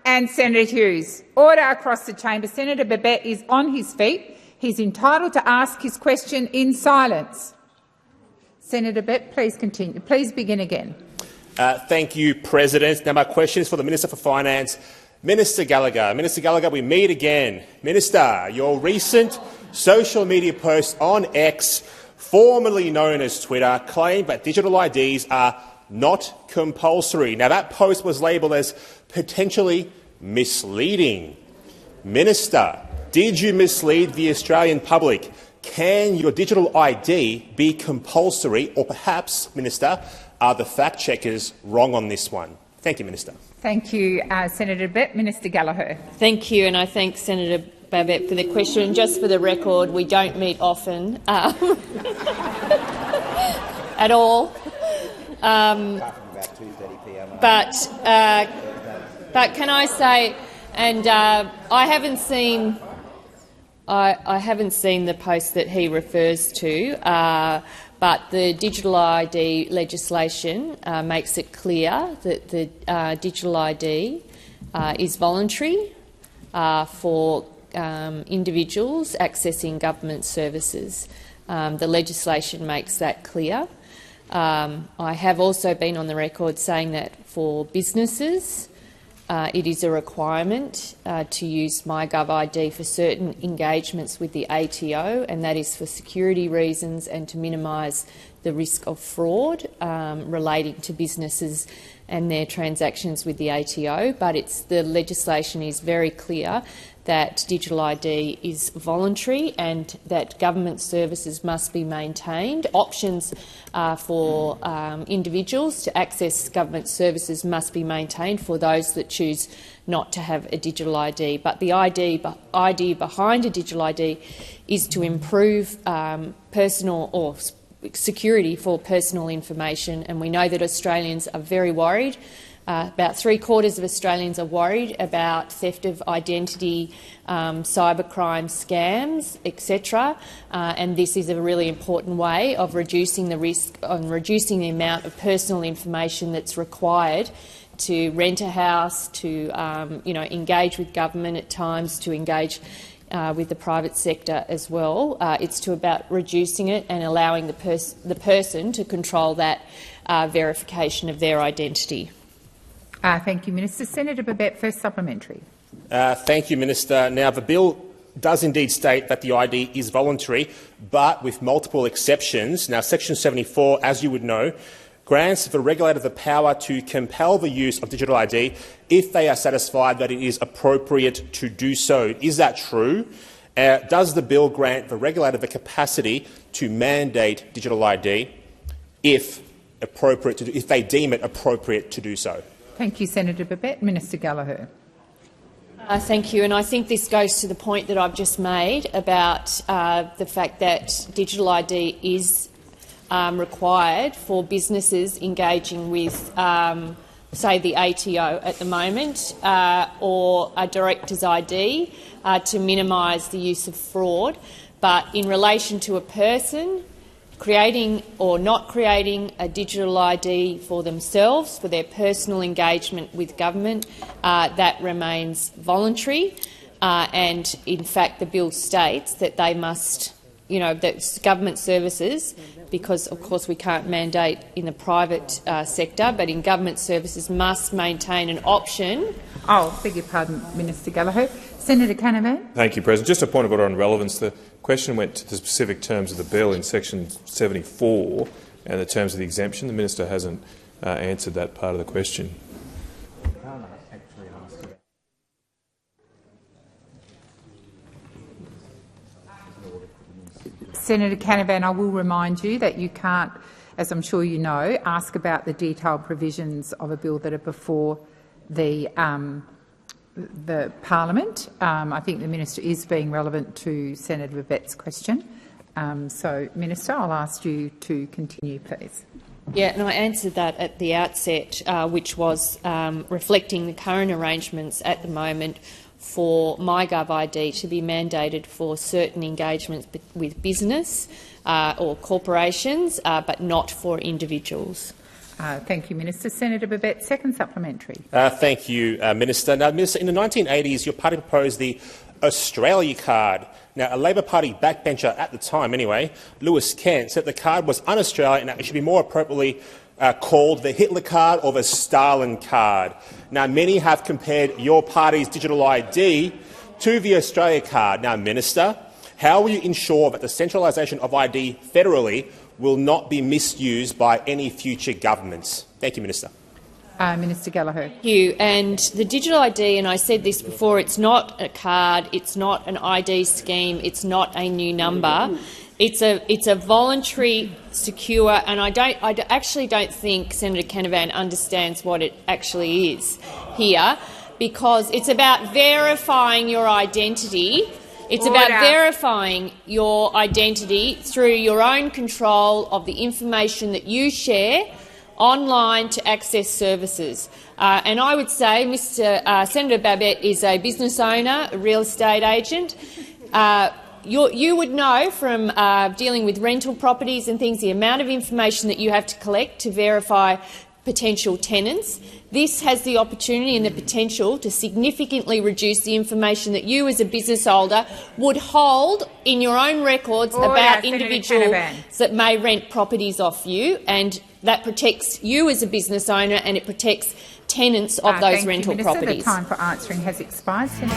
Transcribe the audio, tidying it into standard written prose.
And Senator Hughes. Order across the chamber. Senator Babet is on his feet. He's entitled to ask his question in silence. Senator Babet, please continue. Please begin again. Thank you, President. Now my question is for the Minister for Finance, Minister Gallagher. Minister Gallagher, we meet again. Minister, your recent social media post on X, formerly known as Twitter, claimed that digital IDs are not compulsory. Now that post was labelled as potentially misleading. Minister, did you mislead the Australian public? Can your digital ID be compulsory, or perhaps, Minister, are the fact-checkers wrong on this one? Thank you, Minister. Thank you, Senator Babet. Minister Gallagher. Thank you, and I thank Senator Babet for the question. Just for the record, we don't meet often at all. But can I say, and I haven't seen the post that he refers to, but the digital ID legislation makes it clear that the digital ID is voluntary for individuals accessing government services. The legislation makes that clear. I have also been on the record saying that for businesses, it is a requirement to use MyGov ID for certain engagements with the ATO, and that is for security reasons and to minimise the risk of fraud relating to businesses and their transactions with the ATO. But the legislation is very clear that digital ID is voluntary and that government services must be maintained. Options for individuals to access government services must be maintained for those that choose not to have a digital ID. But the idea behind a digital ID is to improve personal or security for personal information, and we know that Australians are very worried. About 3/4 of Australians are worried about theft of identity, cybercrime scams, etc. And this is a really important way of reducing the risk, reducing the amount of personal information that's required to rent a house, to engage with government at times, to engage with the private sector as well. It's about reducing it and allowing the person to control that verification of their identity. Thank you, Minister. Senator Babet, first supplementary. Thank you, Minister. Now, the bill does indeed state that the ID is voluntary, but with multiple exceptions. Now, Section 74, as you would know, grants the regulator the power to compel the use of digital ID if they are satisfied that it is appropriate to do so. Is that true? Does the bill grant the regulator the capacity to mandate digital ID if they deem it appropriate to do so? Thank you, Senator Babet. Minister Gallagher. Thank you. And I think this goes to the point that I've just made about the fact that digital ID is required for businesses engaging with, say, the ATO at the moment, or a director's ID to minimise the use of fraud. But in relation to a person creating or not creating a digital ID for themselves, for their personal engagement with government, that remains voluntary. And in fact, the bill states that they must, that government services, because of course we can't mandate in the private sector, but in government services must maintain an option. Oh, beg your pardon, Minister Gallagher. Senator Canavan. Thank you, President. Just a point of order on relevance. The question went to the specific terms of the bill in Section 74 and the terms of the exemption. The minister hasn't answered that part of the question. Senator Canavan, I will remind you that you can't, as I'm sure you know, ask about the detailed provisions of a bill that are before the Parliament. I think the minister is being relevant to Senator Babet's question. So, Minister, I'll ask you to continue, please. Yeah, and I answered that at the outset, which was reflecting the current arrangements at the moment for MyGov ID to be mandated for certain engagements with business or corporations, but not for individuals. Thank you, Minister. Senator Babet, second supplementary. Thank you, Minister. Now, Minister, in the 1980s, your party proposed the Australia card. Now, a Labor Party backbencher at the time, anyway, Lewis Kent, said the card was un-Australian and it should be more appropriately called the Hitler card or the Stalin card. Now, many have compared your party's digital ID to the Australia card. Now, Minister, how will you ensure that the centralisation of ID federally will not be misused by any future governments? Thank you, Minister. Minister Gallagher. Thank you. And the digital ID, and I said this before, it's not a card, it's not an ID scheme, it's not a new number. It's a voluntary, secure, and I actually don't think Senator Canavan understands what it actually is here, because it's about verifying your identity. It's about verifying your identity through your own control of the information that you share online to access services. And I would say Senator Babet is a business owner, a real estate agent. You would know from dealing with rental properties and things the amount of information that you have to collect to verify potential tenants. This has the opportunity and the potential to significantly reduce the information that you as a business holder would hold in your own records about individuals that may rent properties off you, and that protects you as a business owner and it protects tenants of those rental properties. The time for answering has expired. Senator.